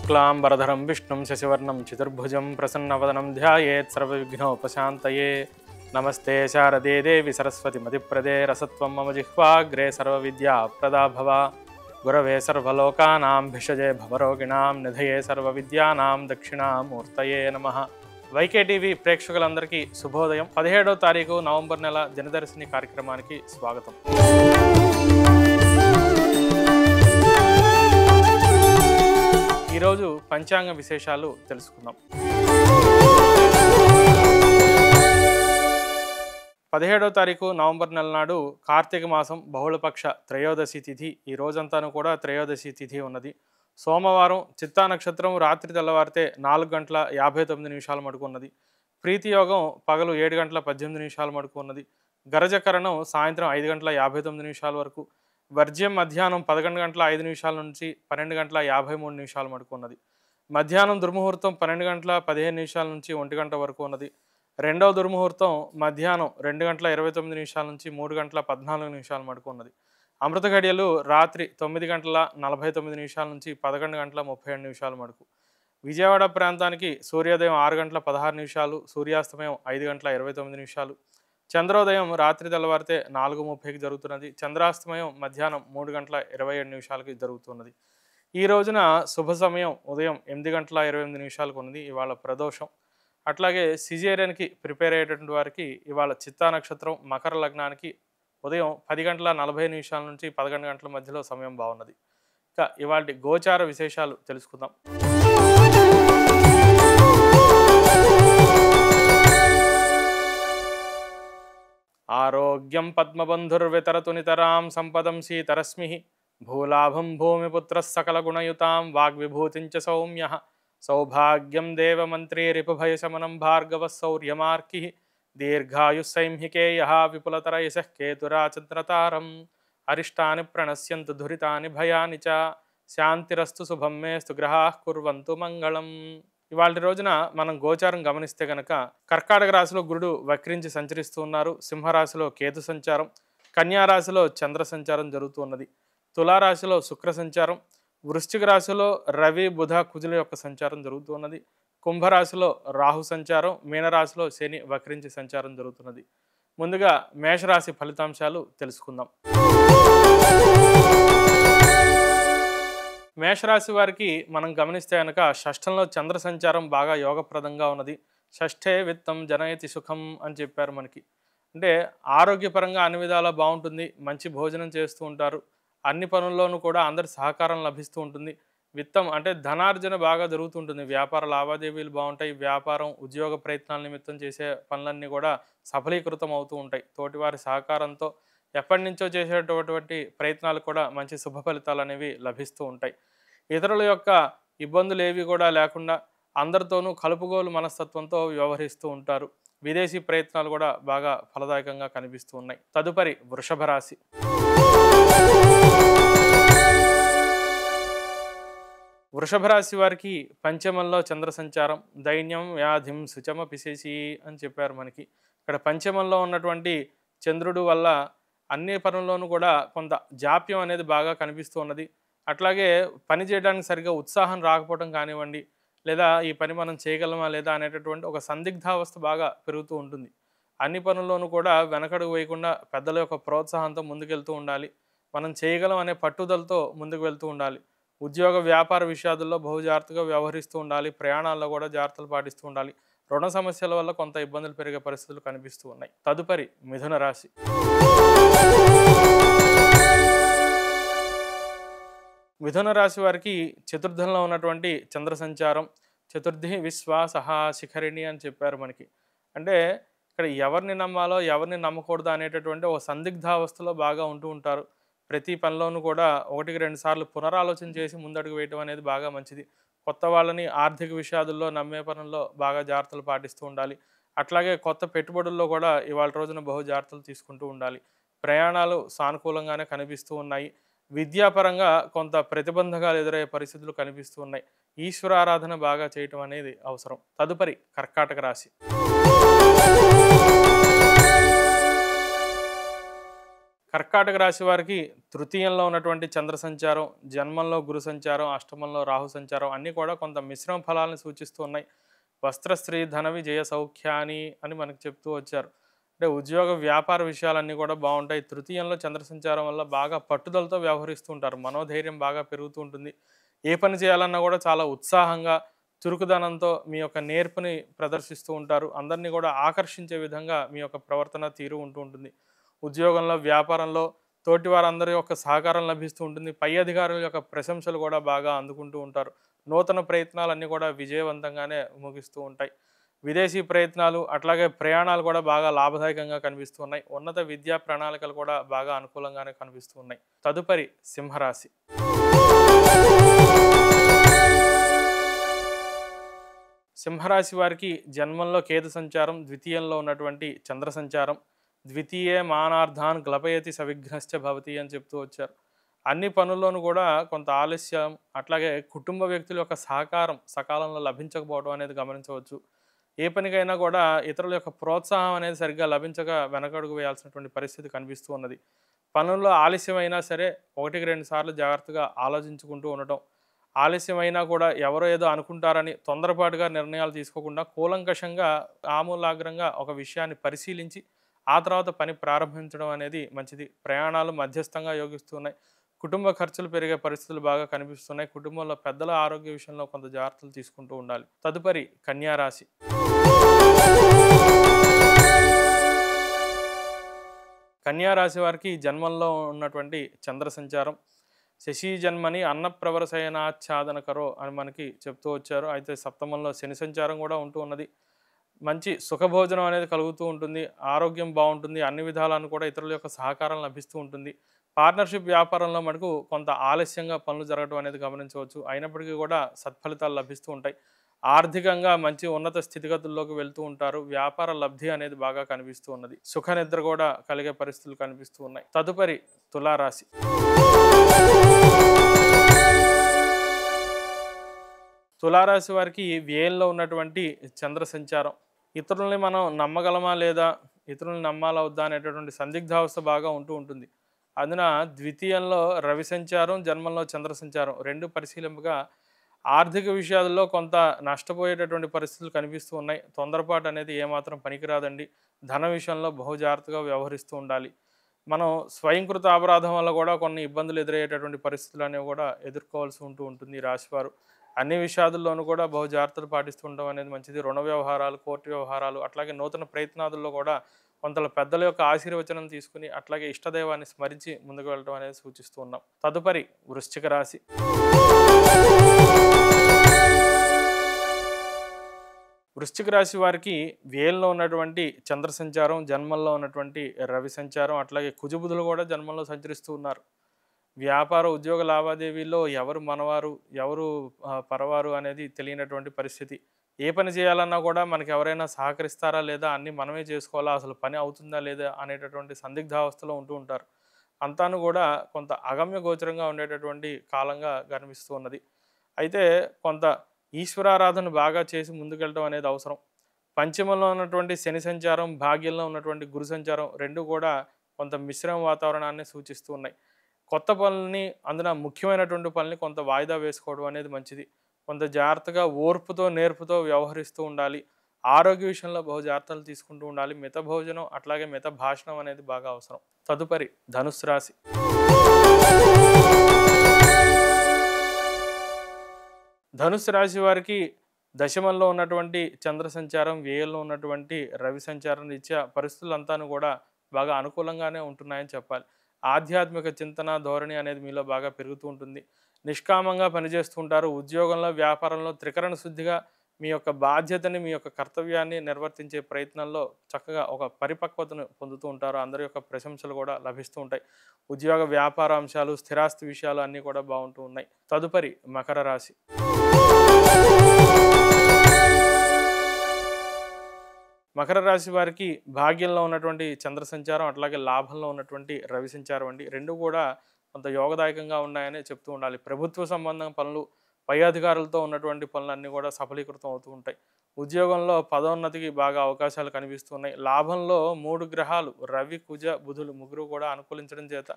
शुक्लांबरधरं विष्णुं शशिवर्णं चतुर्भुजं प्रसन्नवदनं ध्यायेत् सर्वविघ्नोपशान्तये। नमस्ते शारदे देवी सरस्वती मतिप्रदे रसत्वं मम जिह्वाग्रे सर्वविद्याप्रदा भव। गुरवे सर्वलोकानां भिषजे भवरोगिणां निधये सर्वविद्यानां दक्षिणामूर्तये नमः। వైకేటీవీ ప్రేక్షకులందరికీ శుభోదయం. 17వ తారీఖు నవంబర్ నెల జనదర్శిని కార్యక్రమానికి స్వాగతం. ఈరోజు పంచాంగ విశేషాలు తెలుసుకుందాం. 17వ తారీఖు నవంబర్ నెల నాడు కార్తీక మాసం బహుళపక్ష త్రయోదశి తిథి. ఈ రోజంతాను కూడా త్రయోదశి తిథి ఉన్నది. సోమవారం చిత్తా నక్షత్రం రాత్రి తెల్లవారితే 4:59 మటుకు ఉన్నది. ప్రీతి యోగం పగలు 7:18 మటుకు ఉన్నది. గరజకరణం సాయంత్రం 5:59 వరకు. వర్జ్యం మధ్యాహ్నం 11:05 నుంచి 12:53 మటుకు ఉన్నది. మధ్యాహ్నం దుర్ముహూర్తం 12:15 నుంచి 1 గంట వరకు ఉన్నది. రెండవ దుర్ముహూర్తం మధ్యాహ్నం 2:29 నుంచి 3:14 మటుకు ఉన్నది. అమృత ఘడియలు రాత్రి 9:49 నుంచి 11:37 మటుకు. విజయవాడ ప్రాంతానికి సూర్యోదయం 6:16, సూర్యాస్తమయం 5:29. చంద్రోదయం రాత్రి తెల్లవారితే 4:30కి జరుగుతున్నది. చంద్రాస్తమయం మధ్యాహ్నం 3:27 జరుగుతున్నది. ఈ రోజున శుభ సమయం ఉదయం 8:28 ఉన్నది. ఇవాళ ప్రదోషం. అట్లాగే సిజేరియన్కి ప్రిపేర్ అయ్యేటువంటి వారికి ఇవాళ చిత్తా నక్షత్రం మకర లగ్నానికి ఉదయం 10:40 నుంచి 11 గంటల మధ్యలో సమయం బాగున్నది. ఇక ఇవాళ గోచార విశేషాలు తెలుసుకుందాం. ఆరోగ్యం పద్మబంధుర్వితరతు నితరాం సంపదం శీతరశ్మి భూలాభం భూమిపుత్ర సకల గుణయుతాం వాగ్విభూతించ సౌమ్య సౌభాగ్యం దేవమంత్రీ రిపుభయశమనం భార్గవ శౌర్యమార్కి దీర్ఘాయుస్సైంహికేయ విపులతరయశ కేతురాచంద్రతారం అరిష్టాని ప్రణశ్యంతు దురితాని భయాని చ శాంతిరస్తు శుభం మేస్తు గ్రహాః కుర్వంతు మంగళం. ఇవాళ రోజున మనం గోచారం గమనిస్తే కనుక కర్కాటక రాశిలో గురుడు వక్రించి సంచరిస్తూ ఉన్నారు. సింహరాశిలో కేతు సంచారం, కన్యారాశిలో చంద్ర సంచారం జరుగుతూ ఉన్నది. తులారాశిలో శుక్ర సంచారం, వృశ్చిక రాశిలో రవి బుధ కుజుల యొక్క సంచారం జరుగుతూ ఉన్నది. కుంభరాశిలో రాహు సంచారం, మీనరాశిలో శని వక్రించి సంచారం జరుగుతున్నది. ముందుగా మేషరాశి ఫలితాంశాలు తెలుసుకుందాం. మేషరాశి వారికి మనం గమనిస్తే కనుక షష్ఠంలో చంద్ర సంచారం బాగా యోగప్రదంగా ఉన్నది. షష్ఠే విత్తం జనయతి సుఖం అని చెప్పారు మనకి. అంటే ఆరోగ్యపరంగా అన్ని విధాలా బాగుంటుంది. మంచి భోజనం చేస్తూ ఉంటారు. అన్ని పనుల్లోనూ కూడా అందరి సహకారం లభిస్తూ ఉంటుంది. విత్తం అంటే ధనార్జన బాగా జరుగుతుంటుంది. వ్యాపార లావాదేవీలు బాగుంటాయి. వ్యాపారం ఉద్యోగ ప్రయత్నాల నిమిత్తం చేసే పనులన్నీ కూడా సఫలీకృతం అవుతూ ఉంటాయి. తోటివారి సహకారంతో ఎప్పటి నుంచో చేసేటటువంటి ప్రయత్నాలు కూడా మంచి శుభ ఫలితాలు అనేవి లభిస్తూ ఉంటాయి. ఇతరుల యొక్క ఇబ్బందులు ఏవి కూడా లేకుండా అందరితోనూ కలుపుగోలు మనస్తత్వంతో వ్యవహరిస్తూ ఉంటారు. విదేశీ ప్రయత్నాలు కూడా బాగా ఫలదాయకంగా కనిపిస్తూ ఉన్నాయి. తదుపరి వృషభ రాశి. వృషభ రాశి వారికి పంచమంలో చంద్ర సంచారం దైన్యం వ్యాధిం శుచమ పిశేసి అని చెప్పారు మనకి. ఇక్కడ పంచమంలో ఉన్నటువంటి చంద్రుడు వల్ల అన్ని పనుల్లోనూ కూడా కొంత జాప్యం అనేది బాగా కనిపిస్తూ ఉన్నది. అట్లాగే పని చేయడానికి సరిగ్గా ఉత్సాహం రాకపోవడం కానివ్వండి, లేదా ఈ పని మనం చేయగలమా లేదా అనేటటువంటి ఒక సందిగ్ధావస్థ బాగా పెరుగుతూ ఉంటుంది. అన్ని పనుల్లోనూ కూడా వెనకడుగు వేయకుండా పెద్దల యొక్క ప్రోత్సాహంతో ముందుకెళ్తూ ఉండాలి. మనం చేయగలం అనే పట్టుదలతో ముందుకు వెళ్తూ ఉండాలి. ఉద్యోగ వ్యాపార విషయాల్లో బహు జాగ్రత్తగా వ్యవహరిస్తూ ఉండాలి. ప్రయాణాల్లో కూడా జాగ్రత్తలు పాటిస్తూ ఉండాలి. రుణ సమస్యల వల్ల కొంత ఇబ్బందులు పెరిగే పరిస్థితులు కనిపిస్తూ ఉన్నాయి. తదుపరి మిథున రాశి. మిథున రాశి వారికి చతుర్థంలో ఉన్నటువంటి చంద్ర సంచారం చతుర్థి విశ్వాస శిఖరిణి అని చెప్పారు మనకి. అంటే ఇక్కడ ఎవరిని నమ్మాలో ఎవరిని నమ్మకూడదు అనేటటువంటి ఒక సందిగ్ధావస్థలో బాగా ఉంటూ ఉంటారు. ప్రతి పనిలోనూ కూడా 1-2 సార్లు పునరాలోచన చేసి ముందడుగు వేయటం అనేది బాగా మంచిది. కొత్త వాళ్ళని ఆర్థిక విషయాల్లో నమ్మే పనుల్లో బాగా జాగ్రత్తలు పాటిస్తూ ఉండాలి. అట్లాగే కొత్త పెట్టుబడుల్లో కూడా ఇవాళ రోజున బహు జాగ్రత్తలు తీసుకుంటూ ఉండాలి. ప్రయాణాలు సానుకూలంగానే కనిపిస్తూ ఉన్నాయి. విద్యాపరంగా కొంత ప్రతిబంధకాలు ఎదురయ్యే పరిస్థితులు కనిపిస్తూ ఉన్నాయి. ఈశ్వరారాధన బాగా చేయటం అనేది అవసరం. తదుపరి కర్కాటక రాశి. కర్కాటక రాశి వారికి తృతీయంలో ఉన్నటువంటి చంద్ర సంచారం, జన్మంలో గురు సంచారం, అష్టమంలో రాహు సంచారం అన్నీ కూడా కొంత మిశ్రమ ఫలాలను సూచిస్తూ ఉన్నాయి. వస్త్రస్త్రీ ధన విజయ సౌఖ్యాని అని మనకు చెప్తూ వచ్చారు. అంటే ఉద్యోగ వ్యాపార విషయాలన్నీ కూడా బాగుంటాయి. తృతీయంలో చంద్ర సంచారం వల్ల బాగా పట్టుదలతో వ్యవహరిస్తూ ఉంటారు. మనోధైర్యం బాగా పెరుగుతూ ఉంటుంది. ఏ పని చేయాలన్నా కూడా చాలా ఉత్సాహంగా, చురుకుదనంతో మీ యొక్క నేర్పుని ప్రదర్శిస్తూ ఉంటారు. అందరినీ కూడా ఆకర్షించే విధంగా మీ యొక్క ప్రవర్తన తీరు ఉంటూ ఉంటుంది. ఉద్యోగంలో, వ్యాపారంలో తోటి వారందరి యొక్క సహకారం లభిస్తూ ఉంటుంది. పై అధికారుల యొక్క ప్రశంసలు కూడా బాగా అందుకుంటూ ఉంటారు. నూతన ప్రయత్నాలన్నీ కూడా విజయవంతంగానే ముగిస్తూ ఉంటాయి. విదేశీ ప్రయత్నాలు అట్లాగే ప్రయాణాలు కూడా బాగా లాభదాయకంగా కనిపిస్తూ ఉన్నాయి. ఉన్నత విద్యా ప్రణాళికలు కూడా బాగా అనుకూలంగానే కనిపిస్తూ ఉన్నాయి. తదుపరి సింహరాశి. సింహరాశి వారికి జన్మంలో కేతు సంచారం, ద్వితీయంలో ఉన్నటువంటి చంద్ర సంచారం, ద్వితీయే మానార్థాన్ గ్లపయతి సవిఘ్నశ్చ భవతి అని చెప్తూ వచ్చారు. అన్ని పనుల్లోనూ కూడా కొంత ఆలస్యం, అట్లాగే కుటుంబ వ్యక్తుల యొక్క సహకారం సకాలంలో లభించకపోవడం అనేది గమనించవచ్చు. ఏ పనికైనా కూడా ఇతరుల యొక్క ప్రోత్సాహం అనేది సరిగ్గా లభించక వెనకడుగు వేయాల్సినటువంటి పరిస్థితి కనిపిస్తూ ఉన్నది. పనుల్లో ఆలస్యమైనా సరే 1-2 సార్లు జాగ్రత్తగా ఆలోచించుకుంటూ ఉండటం, ఆలస్యమైనా కూడా ఎవరో ఏదో అనుకుంటారని తొందరపాటుగా నిర్ణయాలు తీసుకోకుండా కూలంకషంగా ఆమూలాగ్రంగా ఒక విషయాన్ని పరిశీలించి ఆ తర్వాత పని ప్రారంభించడం అనేది మంచిది. ప్రయాణాలు మధ్యస్థంగా యోగిస్తున్నాయి. కుటుంబ ఖర్చులు పెరిగే పరిస్థితులు బాగా కనిపిస్తున్నాయి. కుటుంబంలో పెద్దల ఆరోగ్య విషయంలో కొంత జాగ్రత్తలు తీసుకుంటూ ఉండాలి. తదుపరి కన్యా రాశి. కన్యా రాశి వారికి జన్మంలో ఉన్నటువంటి చంద్ర సంచారం, శశి జన్మని అన్నప్రవరశయనాచ్ఛాదనకరో అని మనకి చెప్తూ వచ్చారు. అయితే సప్తమంలో శని సంచారం కూడా ఉంటూ ఉన్నది. మంచి సుఖభోజనం అనేది కలుగుతూ ఉంటుంది. ఆరోగ్యం బాగుంటుంది. అన్ని విధాలను కూడా ఇతరుల యొక్క సహకారం లభిస్తూ ఉంటుంది. పార్ట్నర్షిప్ వ్యాపారంలో మనకు కొంత ఆలస్యంగా పనులు జరగడం అనేది గమనించవచ్చు. అయినప్పటికీ కూడా సత్ఫలితాలు లభిస్తూ ఉంటాయి. ఆర్థికంగా మంచి ఉన్నత స్థితిగతుల్లోకి వెళ్తూ ఉంటారు. వ్యాపార లబ్ధి అనేది బాగా కనిపిస్తూ ఉన్నది. సుఖ నిద్ర కూడా కలిగే పరిస్థితులు కనిపిస్తూ ఉన్నాయి. తదుపరి తులారాశి. తులారాశి వారికి వ్యయంలో ఉన్నటువంటి చంద్ర సంచారం, ఇతరుల్ని మనం నమ్మగలమా లేదా, ఇతరుల్ని నమ్మాలా వద్దా అనేటటువంటి సందిగ్ధావస్థ బాగా ఉంటూ ఉంటుంది. అందున ద్వితీయంలో రవి సంచారం, జన్మంలో చంద్ర సంచారం రెండు పరిశీలింపగా ఆర్థిక విషయాల్లో కొంత నష్టపోయేటటువంటి పరిస్థితులు కనిపిస్తూ ఉన్నాయి. తొందరపాటు అనేది ఏమాత్రం పనికిరాదండి. ధన విషయంలో బహు జాగ్రత్తగా వ్యవహరిస్తూ ఉండాలి. మనం స్వయంకృత అపరాధం వల్ల కూడా కొన్ని ఇబ్బందులు ఎదురయ్యేటటువంటి పరిస్థితులు అనేవి కూడా ఎదుర్కోవాల్సి ఉంటుంది ఈ రాశివారు. అన్ని విషయాల్లోనూ కూడా బహు జాగ్రత్తలు పాటిస్తూ ఉండడం అనేది మంచిది. రుణ వ్యవహారాలు, కోర్టు వ్యవహారాలు, అట్లాగే నూతన ప్రయత్నాల్లో కూడా కొంత పెద్దల యొక్క ఆశీర్వచనం తీసుకుని అట్లాగే ఇష్టదైవాన్ని స్మరించి ముందుకు వెళ్ళడం అనేది సూచిస్తూ ఉన్నాం. తదుపరి వృశ్చిక రాశి. వృశ్చిక రాశి వారికి వ్యయంలో ఉన్నటువంటి చంద్ర సంచారం, జన్మంలో ఉన్నటువంటి రవి సంచారం, అట్లాగే కుజబుధులు కూడా జన్మంలో సంచరిస్తూ ఉన్నారు. వ్యాపార ఉద్యోగ లావాదేవీల్లో ఎవరు మనవారు, ఎవరు పరవారు అనేది తెలియనటువంటి పరిస్థితి. ఏ పని చేయాలన్నా కూడా మనకి ఎవరైనా సహకరిస్తారా లేదా, అన్నీ మనమే చేసుకోవాలా, అసలు పని అవుతుందా లేదా అనేటటువంటి సందిగ్ధావస్థలో ఉంటూ ఉంటారు. అంతాను కూడా కొంత అగమ్య గోచరంగా ఉండేటటువంటి కాలంగా కనిపిస్తూ ఉన్నది. అయితే కొంత ఈశ్వరారాధన బాగా చేసి ముందుకెళ్ళడం అనేది అవసరం. పంచమంలో ఉన్నటువంటి శని సంచారం, భాగ్యంలో ఉన్నటువంటి గురు సంచారం రెండు కూడా కొంత మిశ్రమ వాతావరణాన్ని సూచిస్తూ ఉన్నాయి. కొత్త పనులని, అందున ముఖ్యమైనటువంటి పనులని కొంత వాయిదా వేసుకోవడం అనేది మంచిది. కొంత జాగ్రత్తగా ఓర్పుతో నేర్పుతో వ్యవహరిస్తూ ఉండాలి. ఆరోగ్య విషయంలో బహు జాగ్రత్తలు తీసుకుంటూ ఉండాలి. మిత భోజనం అట్లాగే మిత భాషణం అనేది బాగా అవసరం. తదుపరి ధనుస్సు రాశి. ధనుస్సు రాశి వారికి దశమంలో ఉన్నటువంటి చంద్ర సంచారం, వ్యయంలో ఉన్నటువంటి రవి సంచారం రీత్యా పరిస్థితులంతాను కూడా బాగా అనుకూలంగానే ఉంటున్నాయని చెప్పాలి. ఆధ్యాత్మిక చింతన ధోరణి అనేది మీలో బాగా పెరుగుతూ ఉంటుంది. నిష్కామంగా పనిచేస్తూ ఉంటారు. ఉద్యోగంలో, వ్యాపారంలో త్రికరణ శుద్ధిగా మీ యొక్క బాధ్యతని, మీ యొక్క కర్తవ్యాన్ని నిర్వర్తించే ప్రయత్నంలో చక్కగా ఒక పరిపక్వతను పొందుతూ ఉంటారు. అందరి యొక్క ప్రశంసలు కూడా లభిస్తూ ఉంటాయి. ఉద్యోగ వ్యాపార అంశాలు, స్థిరాస్తి విషయాలు అన్నీ కూడా బాగుంటూ ఉన్నాయి. తదుపరి మకర రాశి. మకర రాశి వారికి భాగ్యంలో ఉన్నటువంటి చంద్ర సంచారం, అట్లాగే లాభంలో ఉన్నటువంటి రవి సంచారం అండి రెండు కూడా కొంత యోగదాయకంగా ఉన్నాయని చెప్తూ ఉండాలి. ప్రభుత్వ సంబంధం పనులు, పై అధికారులతో ఉన్నటువంటి పనులన్నీ కూడా సఫలీకృతం అవుతూ ఉంటాయి. ఉద్యోగంలో పదోన్నతికి బాగా అవకాశాలు కనిపిస్తున్నాయి. లాభంలో 3 గ్రహాలు రవి, కుజ, బుధులు ముగ్గురు కూడా అనుకూలించడం చేత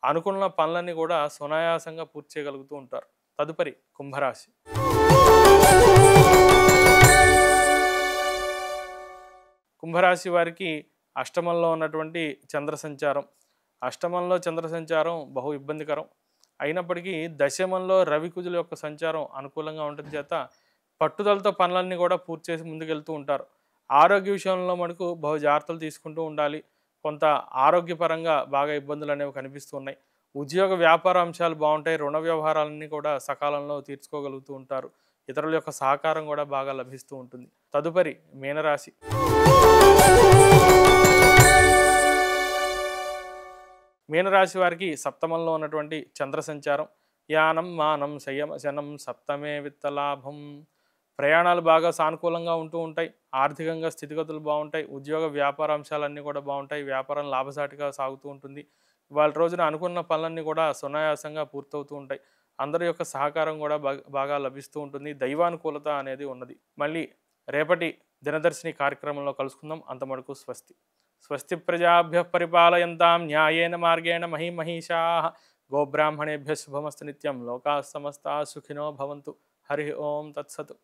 అనుకున్న పనులన్నీ కూడా సునాయాసంగా పూర్తి చేయగలుగుతూ ఉంటారు. తదుపరి కుంభరాశి. కుంభరాశి వారికి అష్టమంలో ఉన్నటువంటి చంద్ర సంచారం, అష్టమంలో చంద్ర సంచారం బహు ఇబ్బందికరం. అయినప్పటికీ దశమంలో రవి కుజుల యొక్క సంచారం అనుకూలంగా ఉండటం చేత పట్టుదలతో పనులన్నీ కూడా పూర్తి చేసి ముందుకెళ్తూ ఉంటారు. ఆరోగ్య విషయంలో మనకు బహు జాగ్రత్తలు తీసుకుంటూ ఉండాలి. కొంత ఆరోగ్యపరంగా బాగా ఇబ్బందులు అనేవి కనిపిస్తూ ఉన్నాయి. ఉద్యోగ వ్యాపార అంశాలు బాగుంటాయి. రుణ వ్యవహారాలన్నీ కూడా సకాలంలో తీర్చుకోగలుగుతూ ఉంటారు. ఇతరుల యొక్క సహకారం కూడా బాగా లభిస్తూ ఉంటుంది. తదుపరి మీనరాశి. మీనరాశి వారికి సప్తమంలో ఉన్నటువంటి చంద్ర సంచారం, యానం మానం శయమ శనం సప్తమే విత్తలాభం. ప్రయాణాలు బాగా సానుకూలంగా ఉంటూ ఉంటాయి. ఆర్థికంగా స్థితిగతులు బాగుంటాయి. ఉద్యోగ వ్యాపార అంశాలన్నీ కూడా బాగుంటాయి. వ్యాపారం లాభసాటిగా సాగుతూ ఉంటుంది. ఇవాళ రోజున అనుకున్న పనులన్నీ కూడా సునాయాసంగా పూర్తవుతూ ఉంటాయి. అందరి యొక్క సహకారం కూడా బాగా లభిస్తూ ఉంటుంది. దైవానుకూలత అనేది ఉన్నది. మళ్ళీ రేపటి దినదర్శిని కార్యక్రమంలో కలుసుకుందాం. అంతమటుకు స్వస్తి. స్వస్తి ప్రజాభ్య పరిపాలయంతాం న్యాయేన మార్గేణ మహిమహీషాః. గోబ్రాహ్మణేభ్య శుభమస్తు నిత్యం. లోకాః సమస్తాః సుఖినో భవంతు. హరి ఓం తత్సత్.